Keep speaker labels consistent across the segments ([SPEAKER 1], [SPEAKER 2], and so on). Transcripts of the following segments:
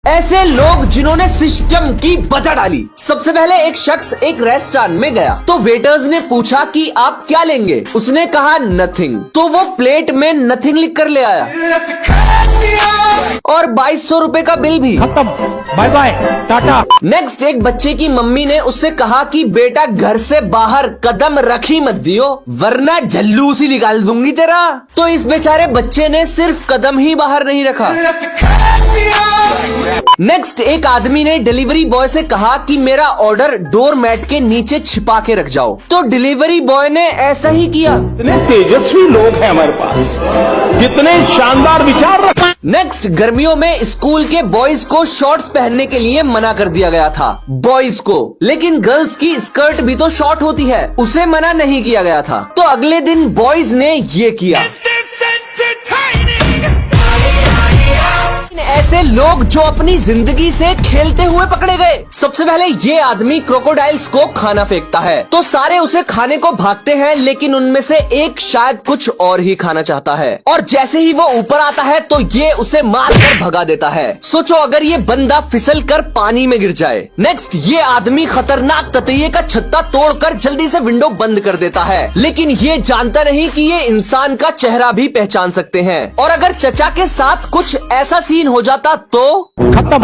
[SPEAKER 1] ऐसे लोग जिन्होंने सिस्टम की बचा डाली। सबसे पहले एक शख्स एक रेस्टोरेंट में गया तो वेटर्स ने पूछा कि आप क्या लेंगे। उसने कहा नथिंग, तो वो प्लेट में नथिंग लिख कर ले आया और 2200 रुपए का बिल भी।
[SPEAKER 2] खत्म, बाय बाय, टाटा।
[SPEAKER 1] नेक्स्ट, एक बच्चे की मम्मी ने उससे कहा कि बेटा घर से बाहर कदम रखी मत दियो वरना झल्लूस ही निकाल दूंगी तेरा। तो इस बेचारे बच्चे ने सिर्फ कदम ही बाहर नहीं रखा। नेक्स्ट, एक आदमी ने डिलीवरी बॉय से कहा कि मेरा ऑर्डर डोर मैट के नीचे छिपा के रख जाओ। तो डिलीवरी बॉय ने ऐसा ही किया।
[SPEAKER 2] इतने तेजस्वी लोग हैं हमारे पास, कितने शानदार विचार रखते।
[SPEAKER 1] नेक्स्ट, गर्मियों में स्कूल के बॉयज को शॉर्ट्स पहनने के लिए मना कर दिया गया था बॉयज को, लेकिन गर्ल्स की स्कर्ट भी तो शॉर्ट होती है, उसे मना नहीं किया गया था। तो अगले दिन बॉयज ने ये किया। ऐसे लोग जो अपनी जिंदगी से खेलते हुए पकड़े गए। सबसे पहले ये आदमी क्रोकोडाइल्स को खाना फेंकता है तो सारे उसे खाने को भागते हैं, लेकिन उनमें से एक शायद कुछ और ही खाना चाहता है और जैसे ही वो ऊपर आता है तो ये उसे मार कर भगा देता है। सोचो अगर ये बंदा फिसल कर पानी में गिर जाए। नेक्स्ट, ये आदमी खतरनाक ततैये का छत्ता तोड़कर जल्दी से विंडो बंद कर देता है, लेकिन ये जानता नहीं कि ये इंसान का चेहरा भी पहचान सकते हैं और अगर चचा के साथ कुछ ऐसा सीन हो जाता तो
[SPEAKER 2] खत्म,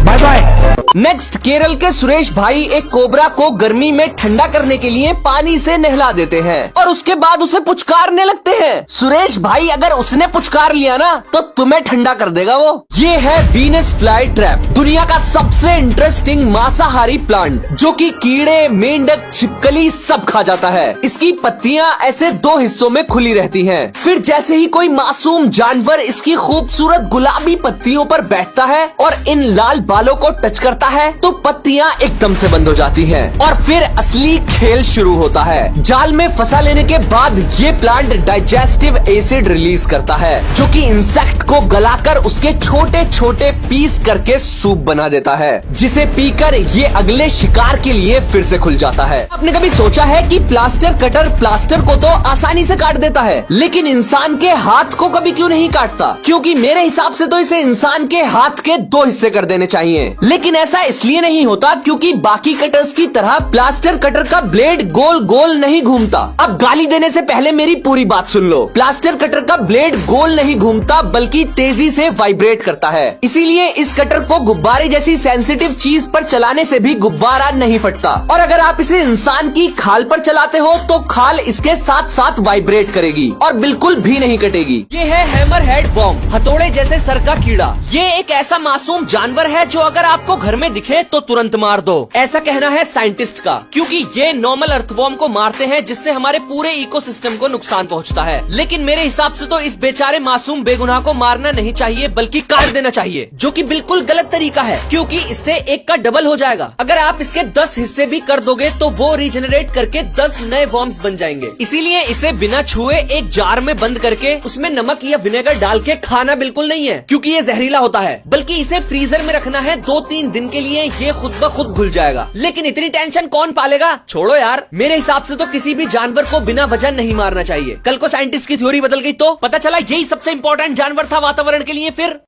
[SPEAKER 2] बाय बाय।
[SPEAKER 1] नेक्स्ट, केरल के सुरेश भाई एक कोबरा को गर्मी में ठंडा करने के लिए पानी से नहला देते हैं और उसके बाद उसे पुचकारने लगते हैं। सुरेश भाई, अगर उसने पुचकार लिया ना तो तुम्हें ठंडा कर देगा वो। ये है वीनस फ्लाई ट्रैप, दुनिया का सबसे इंटरेस्टिंग मांसाहारी प्लांट जो कि कीड़े, मेंढक, छिपकली सब खा जाता है। इसकी पत्तियां ऐसे दो हिस्सों में खुली रहती हैं। फिर जैसे ही कोई मासूम जानवर इसकी खूबसूरत गुलाबी पत्तियों पर बैठता है और इन लाल बालों को टच करता है तो पत्तियां एकदम से बंद हो जाती हैं और फिर असली खेल शुरू होता है। जाल में फंसा लेने के बाद ये प्लांट डाइजेस्टिव एसिड रिलीज करता है जो कि इंसेक्ट को गलाकर उसके छोटे छोटे पीस करके सूप बना देता है, जिसे पीकर ये अगले शिकार के लिए फिर से खुल जाता है। आपने कभी सोचा है कि प्लास्टर कटर प्लास्टर को तो आसानी से काट देता है, लेकिन इंसान के हाथ को कभी क्यों नहीं काटता? क्योंकि मेरे हिसाब से तो इसे इंसान के हाथ के 2 हिस्से कर देने चाहिए, लेकिन ऐसा इसलिए नहीं होता क्योंकि बाकी कटर्स की तरह प्लास्टर कटर का ब्लेड गोल गोल नहीं घूमता। अब गाली देने से पहले मेरी पूरी बात सुन लो। प्लास्टर कटर का ब्लेड गोल नहीं घूमता बल्कि तेजी से वाइब्रेट करता है, इसीलिए इस कटर को गुब्बारे जैसी सेंसिटिव चीज पर चलाने से भी गुब्बारा नहीं फटता। और अगर आप इसे इंसान की खाल पर चलाते हो तो खाल इसके साथ साथ वाइब्रेट करेगी और बिल्कुल भी नहीं कटेगी। ये है हैमर हेड वर्म, हथौड़े जैसे सर का कीड़ा। ये एक ऐसा मासूम जानवर है जो अगर आपको घर में दिखे तो तुरंत मार दो, ऐसा कहना है साइंटिस्ट का, क्योंकि ये नॉर्मल अर्थवॉर्म को मारते हैं जिससे हमारे पूरे इकोसिस्टम को नुकसान पहुंचता है। लेकिन मेरे हिसाब से तो इस बेचारे मासूम बेगुनाह को मारना नहीं चाहिए बल्कि काट देना चाहिए, जो कि बिल्कुल गलत तरीका है क्योंकि इससे एक का डबल हो जाएगा। अगर आप इसके 10 हिस्से भी कर दोगे तो वो रीजनरेट करके 10 नए वर्म्स बन जाएंगे। इसीलिए इसे बिना छुए एक जार में बंद करके उसमें नमक या विनेगर डाल के खाना बिल्कुल नहीं है क्योंकि ये जहरीला होता है, बल्कि इसे फ्रीजर में रखना है 2-3 दिन के लिए, ये खुद ब खुद घुल जाएगा। लेकिन इतनी टेंशन कौन पालेगा? छोड़ो यार, मेरे हिसाब से तो किसी भी जानवर को बिना वजह नहीं मारना चाहिए। कल को साइंटिस्ट की थ्योरी बदल गई तो पता चला यही सबसे इंपॉर्टेंट जानवर था वातावरण के लिए। फिर